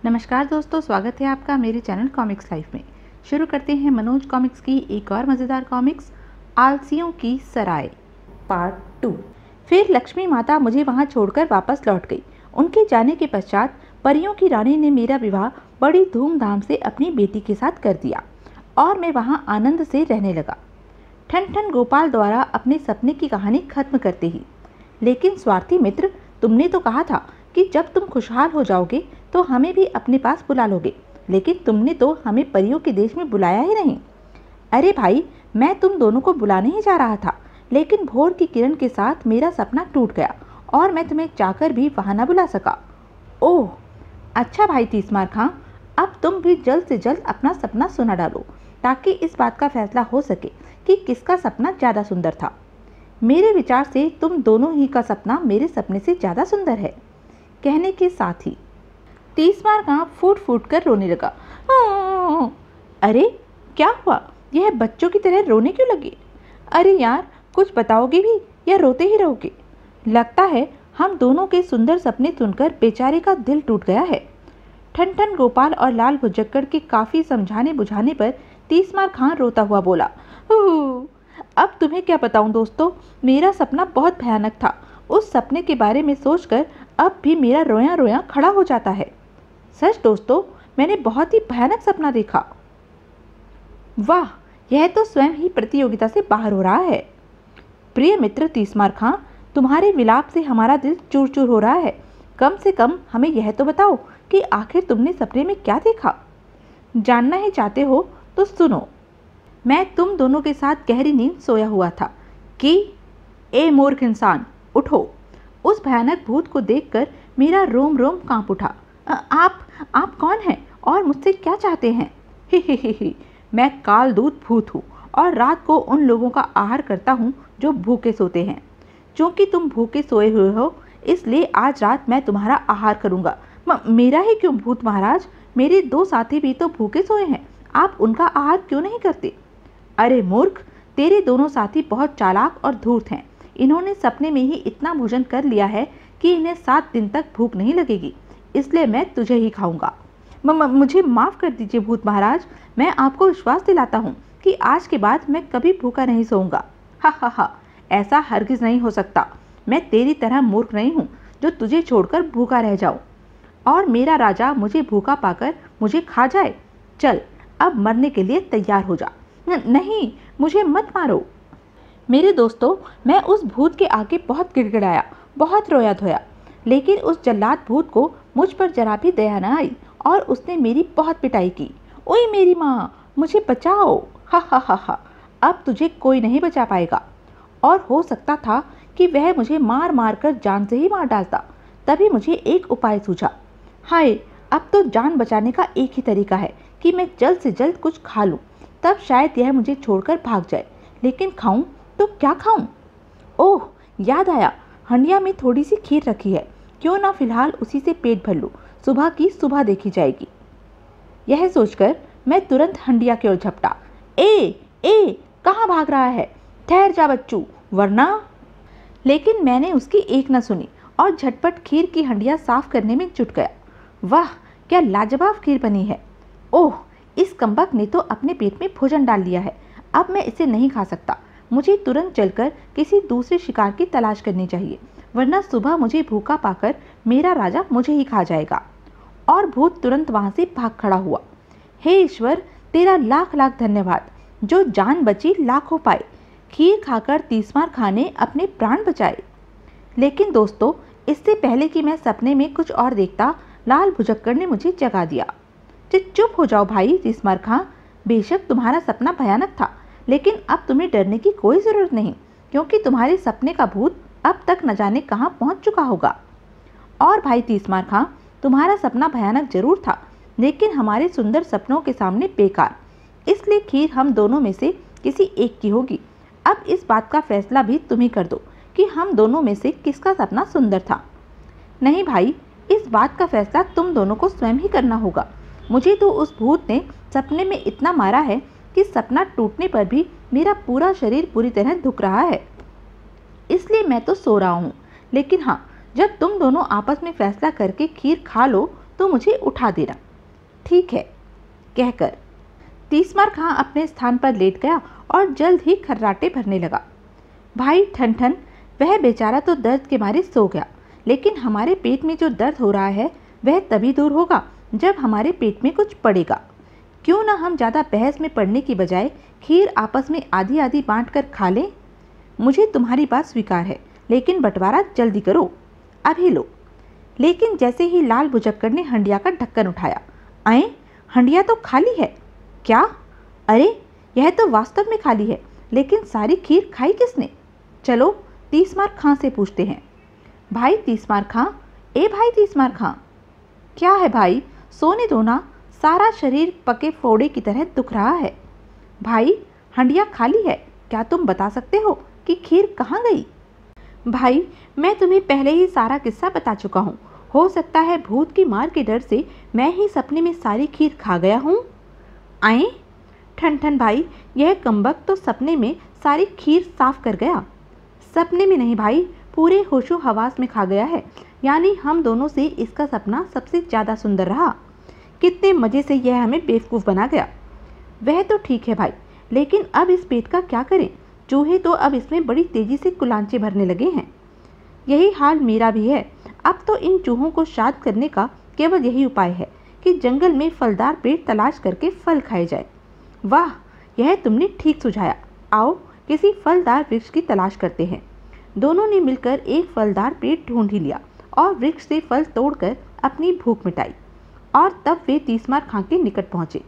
नमस्कार दोस्तों, स्वागत है आपका मेरे चैनल कॉमिक्स लाइफ में। शुरू करते हैं मनोज कॉमिक्स की एक और मज़ेदार कॉमिक्स, आलसियों की सराय पार्ट 2। फिर लक्ष्मी माता मुझे वहां छोड़कर वापस लौट गई। उनके जाने के पश्चात परियों की रानी ने मेरा विवाह बड़ी धूमधाम से अपनी बेटी के साथ कर दिया और मैं वहां आनंद से रहने लगा। ठन ठन गोपाल द्वारा अपने सपने की कहानी खत्म करते ही, लेकिन स्वार्थी मित्र, तुमने तो कहा था कि जब तुम खुशहाल हो जाओगे तो हमें भी अपने पास बुला लोगे, लेकिन तुमने तो हमें परियों के देश में बुलाया ही नहीं। अरे भाई, मैं तुम दोनों को बुलाने ही जा रहा था, लेकिन भोर की किरण के साथ मेरा सपना टूट गया और मैं तुम्हें चाहकर भी वहां न बुला सका। ओह अच्छा भाई तीसमार खां, अब तुम भी जल्द से जल्द अपना सपना सुना डालो ताकि इस बात का फैसला हो सके कि किसका सपना ज़्यादा सुंदर था। मेरे विचार से तुम दोनों ही का सपना मेरे सपने से ज़्यादा सुंदर है। कहने के साथ ही तीसमार खां फूट फूट कर रोने लगा। अरे क्या हुआ, यह बच्चों की तरह रोने क्यों लगे? अरे यार, कुछ बताओगे भी या रोते ही रहोगे? लगता है हम दोनों के सुंदर सपने सुनकर बेचारे का दिल टूट गया है। ठन ठन गोपाल और लाल भुजक्कड़ के काफी समझाने बुझाने पर तीसमार खां रोता हुआ बोला, अब तुम्हें क्या बताऊं दोस्तों, मेरा सपना बहुत भयानक था। उस सपने के बारे में सोचकर अब भी मेरा रोया रोया खड़ा हो जाता है। सच दोस्तों, मैंने बहुत ही भयानक सपना देखा। वाह, यह तो स्वयं ही प्रतियोगिता से बाहर हो रहा है। प्रिय मित्र तीसमार खां, तुम्हारे विलाप से हमारा दिल चूर चूर हो रहा है। कम से कम हमें यह तो बताओ कि आखिर तुमने सपने में क्या देखा। जानना ही चाहते हो तो सुनो। मैं तुम दोनों के साथ गहरी नींद सोया हुआ था कि ए मूर्ख इंसान, उठो। उस भयानक भूत को देखकर मेरा रोम रोम कांप उठा। आप कौन हैं और मुझसे क्या चाहते हैं? ही मैं कालदूत भूत हूँ और रात को उन लोगों का आहार करता हूँ जो भूखे सोते हैं। क्योंकि तुम भूखे सोए हुए हो, इसलिए आज रात मैं तुम्हारा आहार करूँगा। मेरा ही क्यों भूत महाराज, मेरे दो साथी भी तो भूखे सोए हैं, आप उनका आहार क्यों नहीं करते? अरे मूर्ख, तेरे दोनों साथी बहुत चालाक और धूर्त हैं। इन्होंने सपने में ही इतना भोजन कर लिया है कि इन्हें 7 दिन तक भूख नहीं लगेगी, इसलिए मैं तुझे ही खाऊंगा। मुझे माफ़ कर दीजिए भूत महाराज, मैं आपको विश्वास दिलाता हूँ कि आज के बाद मैं कभी भूखा नहीं सोऊंगा। हा, ऐसा हरगिज़ नहीं हो सकता। मैं तेरी तरह मूर्ख नहीं हूँ जो तुझे छोड़कर भूखा रह जाऊँ और मेरा राजा मुझे भूखा पाकर मुझे खा जाए। चल, अब मरने के लिए तैयार हो जा। नहीं, मुझे मत मारो। मेरे दोस्तों, मैं उस भूत के आगे बहुत गिड़गिड़ाया, बहुत रोया धोया, लेकिन उस जल्लाद भूत को मुझ पर जरा भी दया न आई और उसने मेरी बहुत पिटाई की। ओए मेरी माँ, मुझे बचाओ। हा, अब तुझे कोई नहीं बचा पाएगा। और हो सकता था कि वह मुझे मार मार कर जान से ही मार डालता। तभी मुझे एक उपाय सूझा। हाय, अब तो जान बचाने का एक ही तरीका है कि मैं जल्द से जल्द कुछ खा लूँ, तब शायद यह मुझे छोड़कर भाग जाए। लेकिन खाऊं तो क्या खाऊं? ओह, याद आया, हंडिया में थोड़ी सी खीर रखी है, क्यों ना फिलहाल उसी से पेट भर लूं, सुबह की सुबह देखी जाएगी। यह सोचकर मैं तुरंत हंडिया की ओर झपटा। ए, कहाँ भाग रहा है? ठहर जा बच्चू, वरना। लेकिन मैंने उसकी एक न सुनी और झटपट खीर की हंडिया साफ करने में जुट गया। वाह, क्या लाजवाब खीर बनी है। ओह, इस कमबख्त ने तो अपने पेट में भोजन डाल लिया है। अब मैं इसे नहीं खा सकता। मुझे तुरंत चलकर किसी दूसरे शिकार की तलाश करनी चाहिए, वरना सुबह मुझे भूखा पाकर मेरा राजा मुझे ही खा जाएगा। और भूत तुरंत वहां से भाग खड़ा हुआ। हे ईश्वर, तेरा लाख लाख धन्यवाद, जो जान बची लाखों पाए। खीर खाकर तीसमार खां ने अपने प्राण बचाए। लेकिन दोस्तों, इससे पहले कि मैं सपने में कुछ और देखता, लाल भुजक्कड़ ने मुझे जगा दिया। चुप हो जाओ भाई तीसमार खां, बेशक तुम्हारा सपना भयानक था, लेकिन अब तुम्हें डरने की कोई ज़रूरत नहीं, क्योंकि तुम्हारे सपने का भूत अब तक न जाने कहाँ पहुँच चुका होगा। और भाई तीसमार खां, तुम्हारा सपना भयानक जरूर था, लेकिन हमारे सुंदर सपनों के सामने बेकार। इसलिए खीर हम दोनों में से किसी एक की होगी। अब इस बात का फैसला भी तुम ही कर दो कि हम दोनों में से किसका सपना सुंदर था। नहीं भाई, इस बात का फैसला तुम दोनों को स्वयं ही करना होगा। मुझे तो उस भूत ने सपने में इतना मारा है कि सपना टूटने पर भी मेरा पूरा शरीर पूरी तरह दुख रहा है, इसलिए मैं तो सो रहा हूँ। लेकिन हाँ, जब तुम दोनों आपस में फैसला करके खीर खा लो तो मुझे उठा देना। ठीक है, कहकर तीसमार खां अपने स्थान पर लेट गया और जल्द ही खर्राटे भरने लगा। भाई ठन ठन, वह बेचारा तो दर्द के मारे सो गया, लेकिन हमारे पेट में जो दर्द हो रहा है वह तभी दूर होगा जब हमारे पेट में कुछ पड़ेगा। क्यों ना हम ज़्यादा बहस में पड़ने की बजाय खीर आपस में आधी आधी बांट कर खा लें। मुझे तुम्हारी बात स्वीकार है, लेकिन बंटवारा जल्दी करो, अभी लो। लेकिन जैसे ही लाल भुजक्कड़ ने हंडिया का ढक्कन उठाया, आए, हंडिया तो खाली है। क्या? अरे यह तो वास्तव में खाली है, लेकिन सारी खीर खाई किसने? चलो तीसमार खां से पूछते हैं। भाई तीसमार खां, ए भाई तीसमार खां। क्या है भाई, सोने दो ना, सारा शरीर पके फोड़े की तरह दुख रहा है। भाई हंडिया खाली है, क्या तुम बता सकते हो कि खीर कहाँ गई? भाई मैं तुम्हें पहले ही सारा किस्सा बता चुका हूँ, हो सकता है भूत की मार के डर से मैं ही सपने में सारी खीर खा गया हूँ। आए ठन ठन भाई, यह कमबख्त तो सपने में सारी खीर साफ कर गया। सपने में नहीं भाई, पूरे होशो हवास में खा गया है, यानी हम दोनों से इसका सपना सबसे ज़्यादा सुंदर रहा। कितने मज़े से यह हमें बेवकूफ़ बना गया। वह तो ठीक है भाई, लेकिन अब इस पेट का क्या करें? चूहे तो अब इसमें बड़ी तेज़ी से कुलांचे भरने लगे हैं। यही हाल मेरा भी है। अब तो इन चूहों को शांत करने का केवल यही उपाय है कि जंगल में फलदार पेड़ तलाश करके फल खाए जाए। वाह, यह तुमने ठीक सुझाया। आओ किसी फलदार वृक्ष की तलाश करते हैं। दोनों ने मिलकर एक फलदार पेड़ ढूंढ ही लिया और वृक्ष से फल तोड़कर अपनी भूख मिटाई, और तब वे तीसमार खां के निकट पहुंचे।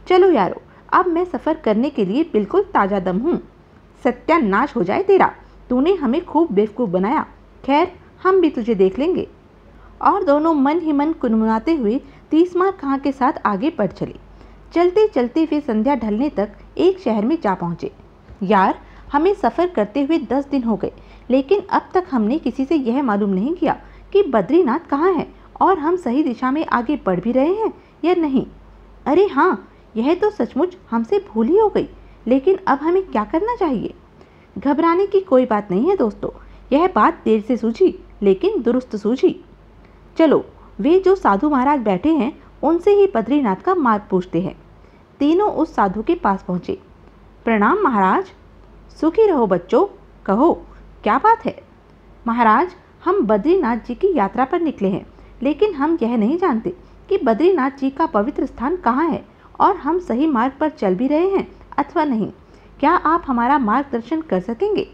चलो यारो, अब मैं सफ़र करने के लिए बिल्कुल ताज़ा दम हूँ। सत्यानाश हो जाए तेरा, तूने हमें खूब बेवकूफ़ बनाया। खैर, हम भी तुझे देख लेंगे। और दोनों मन ही मन कुनमुनाते हुए तीसमार खां के साथ आगे बढ़ चले। चलते चलते वे संध्या ढलने तक एक शहर में जा पहुँचे। यार, हमें सफ़र करते हुए 10 दिन हो गए, लेकिन अब तक हमने किसी से यह मालूम नहीं किया कि बद्रीनाथ कहाँ है और हम सही दिशा में आगे बढ़ भी रहे हैं या नहीं। अरे हाँ, यह तो सचमुच हमसे भूल ही हो गई, लेकिन अब हमें क्या करना चाहिए? घबराने की कोई बात नहीं है दोस्तों, यह बात देर से सूझी लेकिन दुरुस्त सूझी। चलो, वे जो साधु महाराज बैठे हैं उनसे ही बद्रीनाथ का मार्ग पूछते हैं। तीनों उस साधु के पास पहुँचे। प्रणाम महाराज। सुखी रहो बच्चों, कहो क्या बात है? महाराज, हम बद्रीनाथ जी की यात्रा पर निकले हैं, लेकिन हम यह नहीं जानते कि बद्रीनाथ जी का पवित्र स्थान कहाँ है और हम सही मार्ग पर चल भी रहे हैं अथवा नहीं। क्या आप हमारा मार्गदर्शन कर सकेंगे?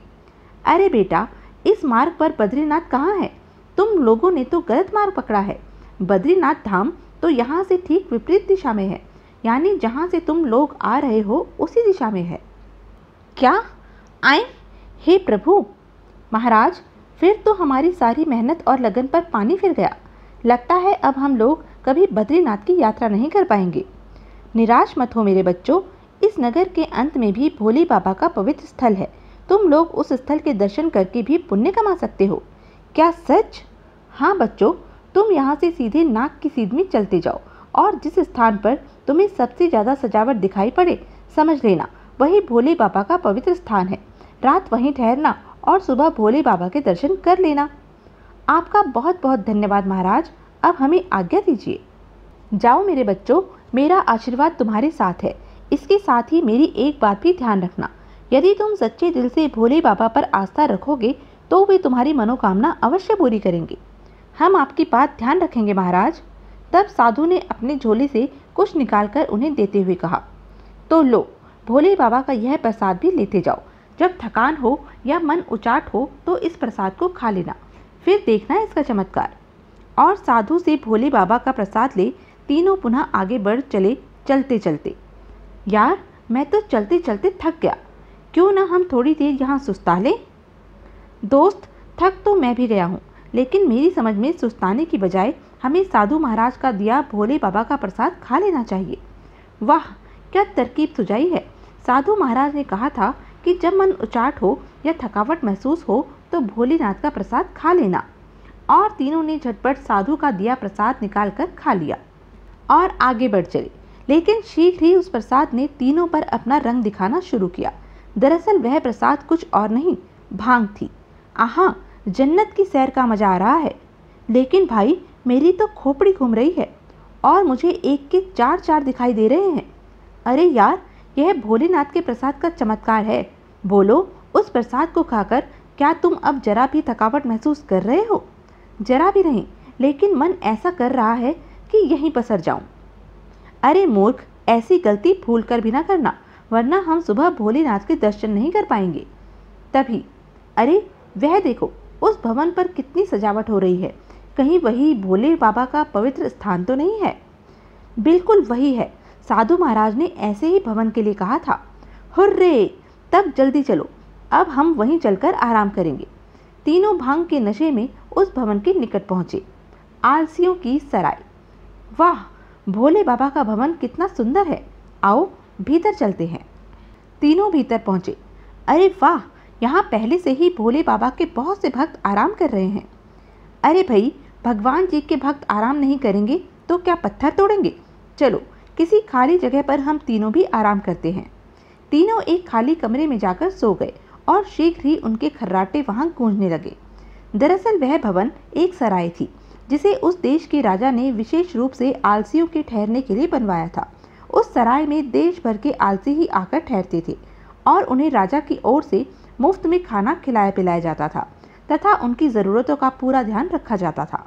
अरे बेटा, इस मार्ग पर बद्रीनाथ कहाँ है? तुम लोगों ने तो गलत मार्ग पकड़ा है। बद्रीनाथ धाम तो यहाँ से ठीक विपरीत दिशा में है, यानी जहाँ से तुम लोग आ रहे हो उसी दिशा में है। क्या? आए, हे प्रभु! महाराज, फिर तो हमारी सारी मेहनत और लगन पर पानी फिर गया। लगता है अब हम लोग कभी बद्रीनाथ की यात्रा नहीं कर पाएंगे। निराश मत हो मेरे बच्चों, इस नगर के अंत में भी भोले बाबा का पवित्र स्थल है। तुम लोग उस स्थल के दर्शन करके भी पुण्य कमा सकते हो। क्या सच? हाँ बच्चों, तुम यहाँ से सीधे नाक की सीध में चलते जाओ और जिस स्थान पर तुम्हें सबसे ज़्यादा सजावट दिखाई पड़े, समझ लेना वही भोले बाबा का पवित्र स्थान है। रात वहीं ठहरना और सुबह भोले बाबा के दर्शन कर लेना। आपका बहुत बहुत धन्यवाद महाराज, अब हमें आज्ञा दीजिए। जाओ मेरे बच्चों, मेरा आशीर्वाद तुम्हारे साथ है। इसके साथ ही मेरी एक बात भी ध्यान रखना, यदि तुम सच्चे दिल से भोले बाबा पर आस्था रखोगे तो वे तुम्हारी मनोकामना अवश्य पूरी करेंगे। हम आपकी बात ध्यान रखेंगे महाराज। तब साधु ने अपने झोले से कुछ निकालकर उन्हें देते हुए कहा, तो लो, भोले बाबा का यह प्रसाद भी लेते जाओ। जब थकान हो या मन उचाट हो तो इस प्रसाद को खा लेना, फिर देखना इसका चमत्कार। और साधु से भोले बाबा का प्रसाद ले तीनों पुनः आगे बढ़ चले। चलते चलते, यार मैं तो चलते चलते थक गया, क्यों ना हम थोड़ी देर यहाँ सुस्ता लें? दोस्त, थक तो मैं भी गया हूँ, लेकिन मेरी समझ में सुस्ताने की बजाय हमें साधु महाराज का दिया भोले बाबा का प्रसाद खा लेना चाहिए। वाह, क्या तरकीब सुझाई है। साधु महाराज ने कहा था कि जब मन उचाट हो या थकावट महसूस हो तो भोलेनाथ का प्रसाद खा लेना। और तीनों ने झटपट साधु का दिया प्रसाद निकालकर खा लिया और आगे बढ़ चले। लेकिन शीघ्र ही उस प्रसाद ने तीनों पर अपना रंग दिखाना शुरू किया। दरअसल वह प्रसाद कुछ और नहीं, भांग थी। आहा, जन्नत की सैर का मजा आ रहा है। लेकिन भाई, मेरी तो खोपड़ी घूम रही है। और मुझे एक के 4-4 दिखाई दे रहे हैं। अरे यार, यह भोलेनाथ के प्रसाद का चमत्कार है। बोलो, उस प्रसाद को खाकर क्या तुम अब जरा भी थकावट महसूस कर रहे हो? जरा भी नहीं, लेकिन मन ऐसा कर रहा है कि यहीं पसर जाऊं। अरे मूर्ख, ऐसी गलती भूल कर भी ना करना, वरना हम सुबह भोलेनाथ के दर्शन नहीं कर पाएंगे। तभी, अरे वह देखो, उस भवन पर कितनी सजावट हो रही है। कहीं वही भोले बाबा का पवित्र स्थान तो नहीं है? बिल्कुल वही है। साधु महाराज ने ऐसे ही भवन के लिए कहा था। हुर्रे! तब जल्दी चलो, अब हम वहीं चलकर आराम करेंगे। तीनों भांग के नशे में उस भवन के निकट पहुंचे। आलसियों की सराय। वाह, भोले बाबा का भवन कितना सुंदर है। आओ भीतर चलते हैं। तीनों भीतर पहुंचे। अरे वाह, यहाँ पहले से ही भोले बाबा के बहुत से भक्त आराम कर रहे हैं। अरे भाई, भगवान जी के भक्त आराम नहीं करेंगे तो क्या पत्थर तोड़ेंगे? चलो किसी खाली जगह पर हम तीनों भी आराम करते हैं। तीनों एक खाली कमरे में जाकर सो गए और शीघ्र ही उनके खर्राटे वहां गूंजने लगे। दरअसल वह भवन एक सराय थी, जिसे उस देश के राजा ने विशेष रूप से आलसियों के ठहरने के लिए बनवाया था। उस सराय में देश भर के आलसी ही आकर ठहरते थे और उन्हें राजा की ओर से मुफ्त में खाना खिलाया पिलाया जाता था तथा उनकी ज़रूरतों का पूरा ध्यान रखा जाता था।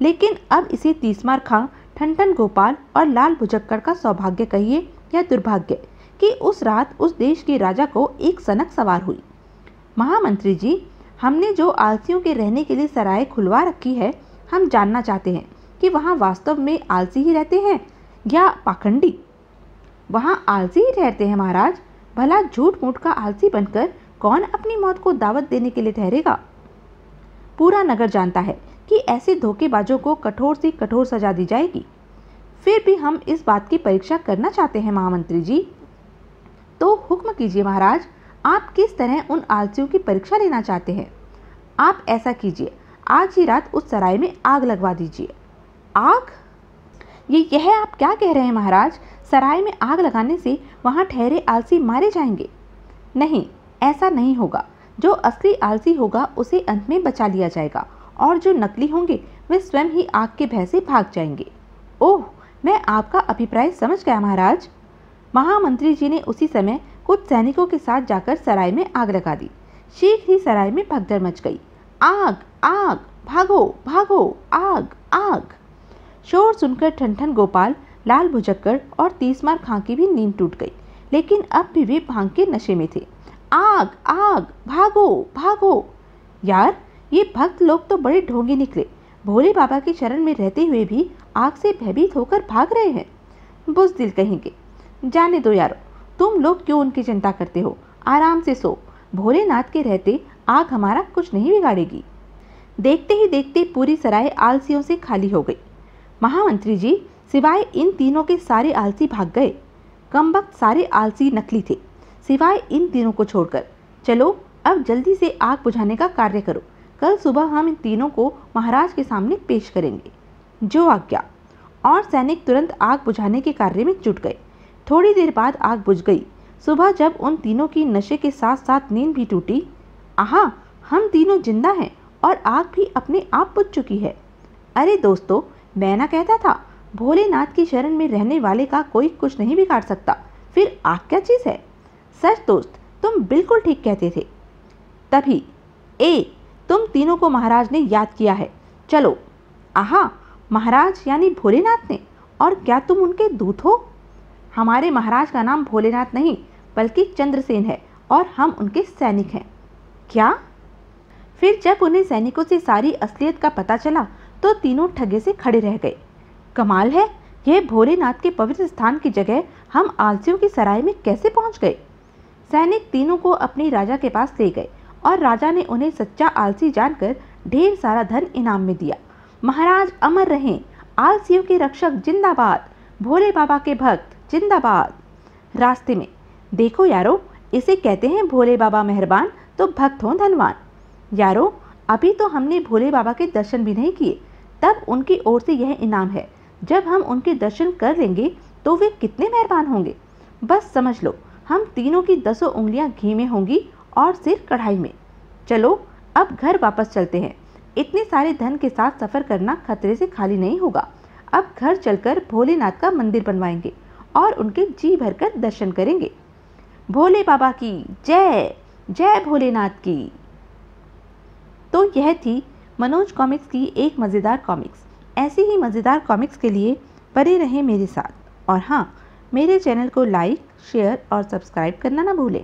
लेकिन अब इसे तीसमार खां, ठनठन गोपाल और लाल भुजक्कड़ का सौभाग्य कहिए या दुर्भाग्य कि उस रात उस देश के राजा को एक सनक सवार हुई। महामंत्री जी, हमने जो आलसियों के रहने के लिए सराय खुलवा रखी है, हम जानना चाहते हैं कि वहाँ वास्तव में आलसी ही रहते हैं या पाखंडी? वहाँ आलसी ही ठहरते हैं महाराज। भला झूठ मूठ का आलसी बनकर कौन अपनी मौत को दावत देने के लिए ठहरेगा? पूरा नगर जानता है कि ऐसे धोखेबाजों को कठोर से कठोर सजा दी जाएगी। फिर भी हम इस बात की परीक्षा करना चाहते हैं महामंत्री जी। तो हुक्म कीजिए महाराज, आप किस तरह उन आलसियों की परीक्षा लेना चाहते हैं? आप ऐसा कीजिए, आज ही रात उस सराय में आग लगवा दीजिए। आग? यह आप क्या कह रहे हैं महाराज? सराय में आग लगाने से वहाँ ठहरे आलसी मारे जाएंगे? नहीं, ऐसा नहीं होगा। जो असली आलसी होगा उसे अंत में बचा लिया जाएगा और जो नकली होंगे वे स्वयं ही आग के भय से भाग जाएंगे। ओह, मैं आपका अभिप्राय समझ गया महाराज। महामंत्री जी ने उसी समय कुछ सैनिकों के साथ जाकर सराय में आग लगा दी। शीघ्र ही सराय में भगदड़ मच गई। आग, आग, भागो भागो, आग, आग। शोर सुनकर ठनठन गोपाल, लाल भुजक्कड़ और तीसमार खां की भी नींद टूट गई, लेकिन अब भी वे भांग के नशे में थे। आग, आग, भागो भागो। यार, ये भक्त लोग तो बड़े ढोंगी निकले। भोले बाबा की शरण में रहते हुए भी आग से भयभीत होकर भाग रहे हैं। बुज़दिल कहेंगे। जाने दो यारो, तुम लोग क्यों उनकी चिंता करते हो? आराम से सो। भोलेनाथ के रहते आग हमारा कुछ नहीं बिगाड़ेगी। देखते ही देखते पूरी सराय आलसियों से खाली हो गई। महामंत्री जी, सिवाय इन तीनों के सारे आलसी भाग गए। कमबख्त सारे आलसी नकली थे, सिवाय इन तीनों को छोड़कर। चलो अब जल्दी से आग बुझाने का कार्य करो। कल सुबह हम इन तीनों को महाराज के सामने पेश करेंगे। जो आज्ञा। और सैनिक तुरंत आग बुझाने के कार्य में जुट गए। थोड़ी देर बाद आग बुझ गई। सुबह जब उन तीनों की नशे के साथ साथ नींद भी टूटी, आहा, हम तीनों जिंदा हैं और आग भी अपने आप बुझ चुकी है। अरे दोस्तों, मैं ना कहता था, भोलेनाथ की शरण में रहने वाले का कोई कुछ नहीं बिगाड़ सकता, फिर आग क्या चीज़ है? सच दोस्त, तुम बिल्कुल ठीक कहते थे। तभी, तुम तीनों को महाराज ने याद किया है। चलो। आहा, महाराज यानी भोलेनाथ ने? और क्या तुम उनके दूत हो? हमारे महाराज का नाम भोलेनाथ नहीं बल्कि चंद्रसेन है और हम उनके सैनिक हैं। क्या? फिर जब उन्हें सैनिकों से सारी असलियत का पता चला तो तीनों ठगे से खड़े रह गए। कमाल है, यह भोलेनाथ के पवित्र स्थान की जगह हम आलसियों की सराय में कैसे पहुंच गए? सैनिक तीनों को अपने राजा के पास ले गए और राजा ने उन्हें सच्चा आलसी जानकर ढेर सारा धन इनाम में दिया। महाराज अमर रहें, आलसियों के रक्षक जिंदाबाद, भोले बाबा के भक्त जिंदाबाद। रास्ते में, देखो यारो, इसे कहते हैं भोले बाबा मेहरबान तो भक्त हों धनवान। यारो, अभी तो हमने भोले बाबा के दर्शन भी नहीं किए, तब उनकी ओर से यह इनाम है। जब हम उनके दर्शन कर लेंगे तो वे कितने मेहरबान होंगे। बस समझ लो, हम तीनों की 10 उंगलियां घी में होंगी और सिर कढ़ाई में। चलो अब घर वापस चलते हैं। इतने सारे धन के साथ सफ़र करना खतरे से खाली नहीं होगा। अब घर चलकर भोलेनाथ का मंदिर बनवाएंगे और उनके जी भरकर दर्शन करेंगे। भोले बाबा की जय, जय भोलेनाथ की। तो यह थी मनोज कॉमिक्स की एक मज़ेदार कॉमिक्स। ऐसी ही मज़ेदार कॉमिक्स के लिए बने रहें मेरे साथ। और हाँ, मेरे चैनल को लाइक, शेयर और सब्सक्राइब करना ना भूलें।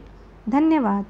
धन्यवाद।